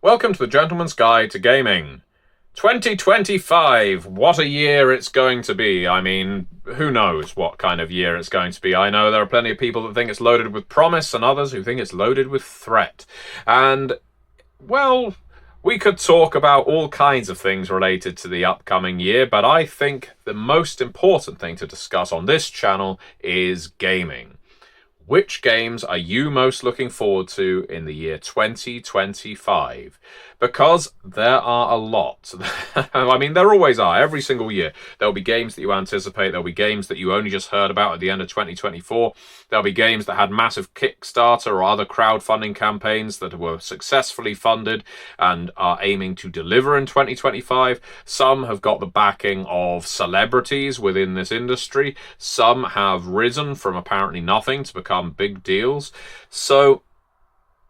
Welcome to the Gentleman's Guide to Gaming. 2025, what a year it's going to be. I mean, who knows what kind of year it's going to be. I know there are plenty of people that think it's loaded with promise and others who think it's loaded with threat. And, well, we could talk about all kinds of things related to the upcoming year, but I think the most important thing to discuss on this channel is gaming. Which games are you most looking forward to in the year 2025? Because there are a lot. I mean, there always are. Every single year, there'll be games that you anticipate. There'll be games that you only just heard about at the end of 2024. There'll be games that had massive Kickstarter or other crowdfunding campaigns that were successfully funded and are aiming to deliver in 2025. Some have got the backing of celebrities within this industry. Some have risen from apparently nothing to become big deals. So,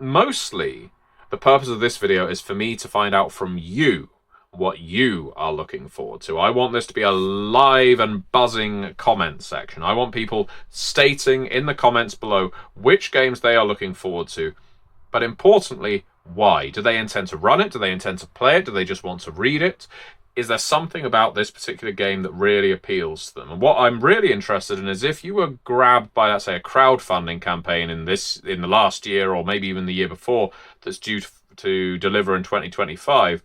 mostly, the purpose of this video is for me to find out from you what you are looking forward to. I want this to be a live and buzzing comment section. I want people stating in the comments below which games they are looking forward to, but importantly, why. Do they intend to run it? Do they intend to play it? Do they just want to read it? Is there something about this particular game that really appeals to them? And what I'm really interested in is if you were grabbed by, let's say, a crowdfunding campaign in the last year or maybe even the year before that's due to deliver in 2025,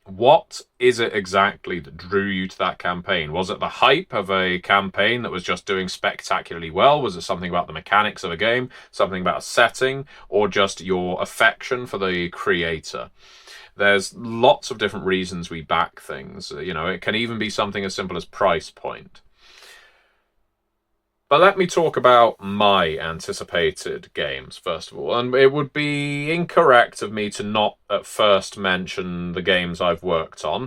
what is it exactly that drew you to that campaign? Was it the hype of a campaign that was just doing spectacularly well? Was it something about the mechanics of a game, something about a setting, or just your affection for the creator? There's lots of different reasons we back things. You know, it can even be something as simple as price point. But let me talk about my anticipated games, first of all. And it would be incorrect of me to not at first mention the games I've worked on.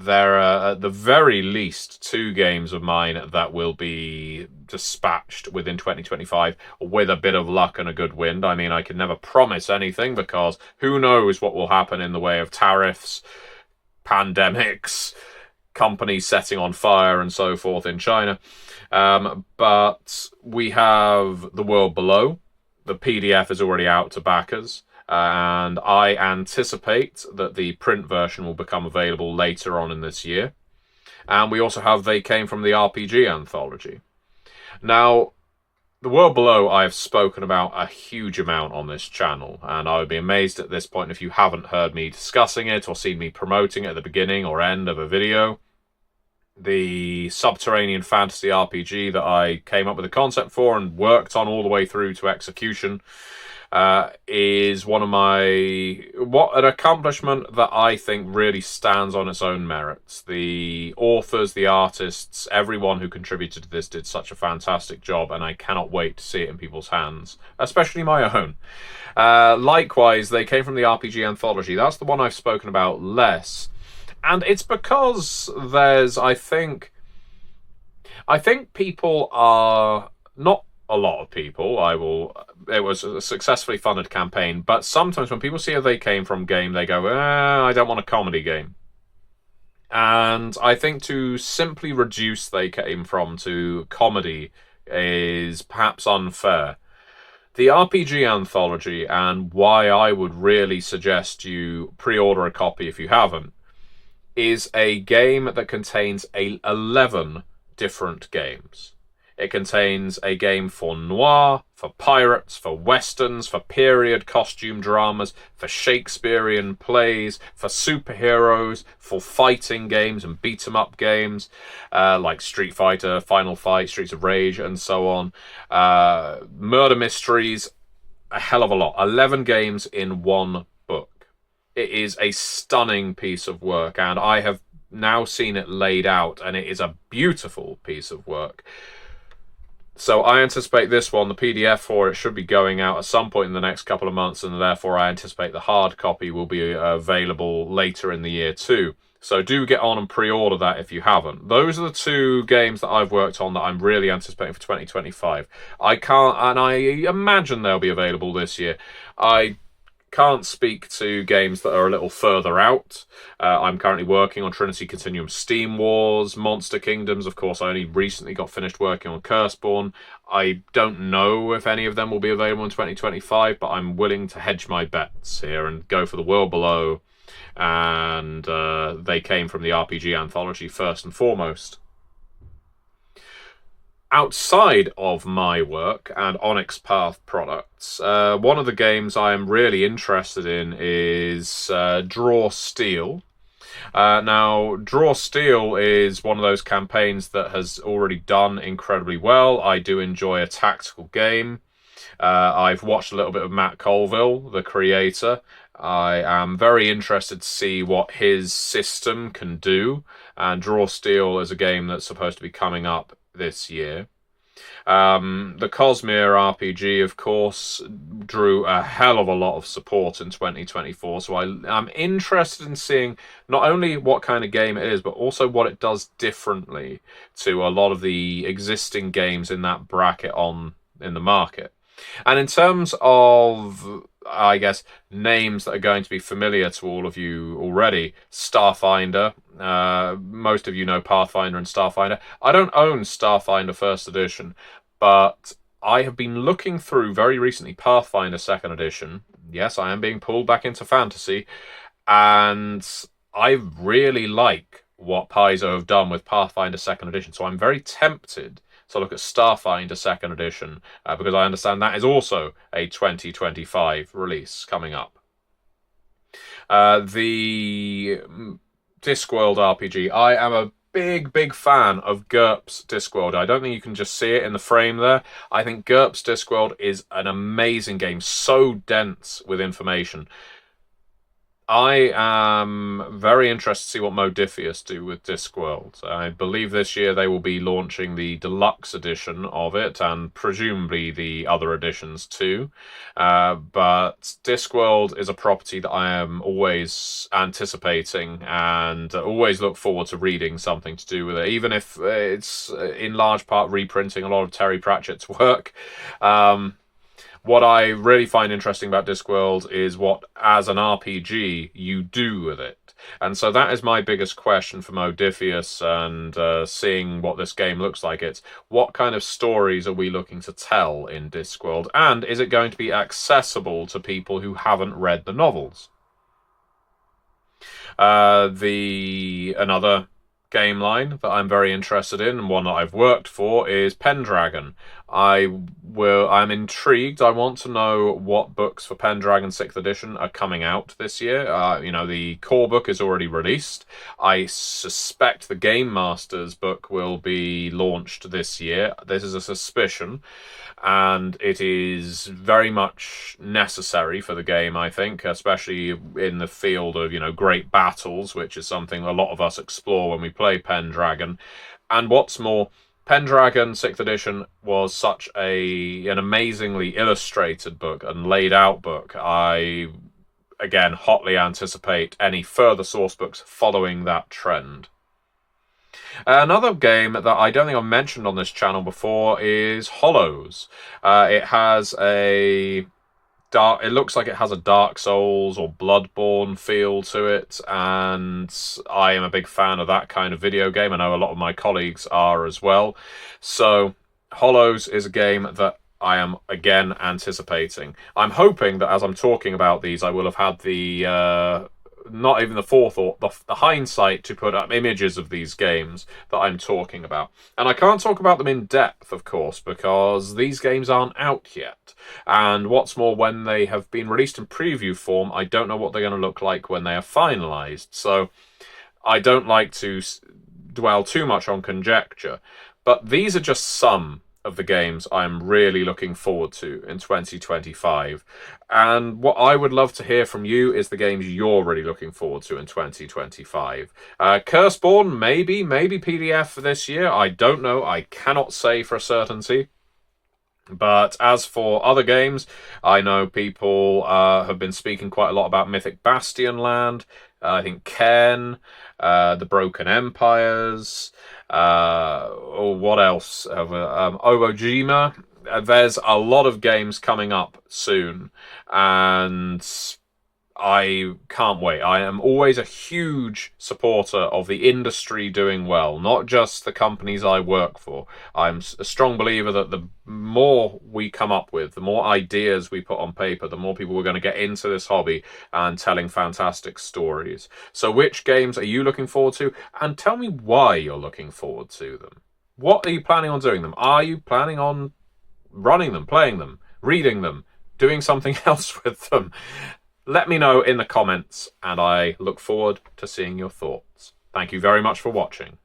There are, at the very least, 2 games of mine that will be dispatched within 2025 with a bit of luck and a good wind. I mean, I can never promise anything because who knows what will happen in the way of tariffs, pandemics, companies setting on fire and so forth in China. But we have The World Below. The PDF is already out to backers, and I anticipate that the print version will become available later on in this year. And we also have They Came From the RPG anthology. Now, The World Below I have spoken about a huge amount on this channel, and I would be amazed at this point if you haven't heard me discussing it or seen me promoting it at the beginning or end of a video. The subterranean fantasy RPG that I came up with a concept for and worked on all the way through to execution is an accomplishment that I think really stands on its own merits. The authors, the artists, everyone who contributed to this did such a fantastic job, and I cannot wait to see it in people's hands, especially my own. Likewise, They Came From the RPG anthology. That's the one I've spoken about less. And it's because there's, I think people are, not a lot of people, it was a successfully funded campaign, but sometimes when people see a They Came From game, they go, I don't want a comedy game. And I think to simply reduce They Came From to comedy is perhaps unfair. The RPG anthology, and why I would really suggest you pre-order a copy if you haven't, is a game that contains 11 different games. It contains a game for noir, for pirates, for westerns, for period costume dramas, for Shakespearean plays, for superheroes, for fighting games and beat-em-up games, like Street Fighter, Final Fight, Streets of Rage, and so on. Murder mysteries, a hell of a lot. 11 games in one book. It is a stunning piece of work, and I have now seen it laid out, and it is a beautiful piece of work. So I anticipate this one, the PDF for it, should be going out at some point in the next couple of months, and therefore I anticipate the hard copy will be available later in the year too. So do get on and pre-order that if you haven't. Those are the 2 games that I've worked on that I'm really anticipating for 2025. I imagine they'll be available this year. I can't speak to games that are a little further out. I'm currently working on Trinity Continuum Steam Wars, Monster Kingdoms. Of course, I only recently got finished working on Curseborn. I don't know if any of them will be available in 2025, but I'm willing to hedge my bets here and go for the World Below. And they came from the RPG Anthology first and foremost. Outside of my work and Onyx Path products, one of the games I am really interested in is Draw Steel. Now, Draw Steel is one of those campaigns that has already done incredibly well. I do enjoy a tactical game. I've watched a little bit of Matt Colville, the creator. I am very interested to see what his system can do. And Draw Steel is a game that's supposed to be coming up this year. The Cosmere RPG, of course, drew a hell of a lot of support in 2024, so I'm interested in seeing not only what kind of game it is, but also what it does differently to a lot of the existing games in that bracket in the market. And in terms of, I guess, names that are going to be familiar to all of you already, Starfinder. Most of you know Pathfinder and Starfinder. I don't own Starfinder First Edition, but I have been looking through very recently Pathfinder Second Edition. Yes, I am being pulled back into fantasy, and I really like what Paizo have done with Pathfinder Second Edition, so I'm very tempted to look at Starfinder Second Edition, because I understand that is also a 2025 release coming up. The Discworld RPG. I am a big fan of GURPS Discworld. I don't think you can just see it in the frame there. I think GURPS Discworld is an amazing game, so dense with information. I am very interested to see what Modiphius do with Discworld. I believe this year they will be launching the deluxe edition of it, and presumably the other editions too. But Discworld is a property that I am always anticipating and always look forward to reading something to do with it, even if it's in large part reprinting a lot of Terry Pratchett's work. What I really find interesting about Discworld is what, as an RPG, you do with it. And so that is my biggest question for Modiphius and seeing what this game looks like. It's what kind of stories are we looking to tell in Discworld? And is it going to be accessible to people who haven't read the novels? Another game line that I'm very interested in, and one that I've worked for, is Pendragon. I'm intrigued. I want to know what books for Pendragon 6th edition are coming out this year. The core book is already released. I suspect the Game Master's book will be launched this year. This is a suspicion, and it is very much necessary for the game, I think, especially in the field of, great battles, which is something a lot of us explore when we play Pendragon. And what's more, Pendragon 6th edition was such an amazingly illustrated book and laid out book. I, again, hotly anticipate any further source books following that trend. Another game that I don't think I've mentioned on this channel before is Hollows. It looks like it has a Dark Souls or Bloodborne feel to it, and I am a big fan of that kind of video game. I know a lot of my colleagues are as well. So Hollows is a game that I am, again, anticipating. I'm hoping that as I'm talking about these, I will have had the not even the forethought, the hindsight to put up images of these games that I'm talking about. And I can't talk about them in depth, of course, because these games aren't out yet. And what's more, when they have been released in preview form, I don't know what they're going to look like when they are finalized. So I don't like to dwell too much on conjecture. But these are just some of the games I'm really looking forward to in 2025. And what I would love to hear from you is the games you're really looking forward to in 2025. Curseborn, maybe PDF for this year. I don't know. I cannot say for a certainty. But as for other games, I know people have been speaking quite a lot about Mythic Bastionland. I think Ken, The Broken Empires, what else? Ojima. There's a lot of games coming up soon, and I can't wait. I am always a huge supporter of the industry doing well, not just the companies I work for. I'm a strong believer that the more we come up with, the more ideas we put on paper, the more people are going to get into this hobby and telling fantastic stories. So which games are you looking forward to? And tell me why you're looking forward to them. What are you planning on doing them? Are you planning on running them, playing them, reading them, doing something else with them? Let me know in the comments, and I look forward to seeing your thoughts. Thank you very much for watching.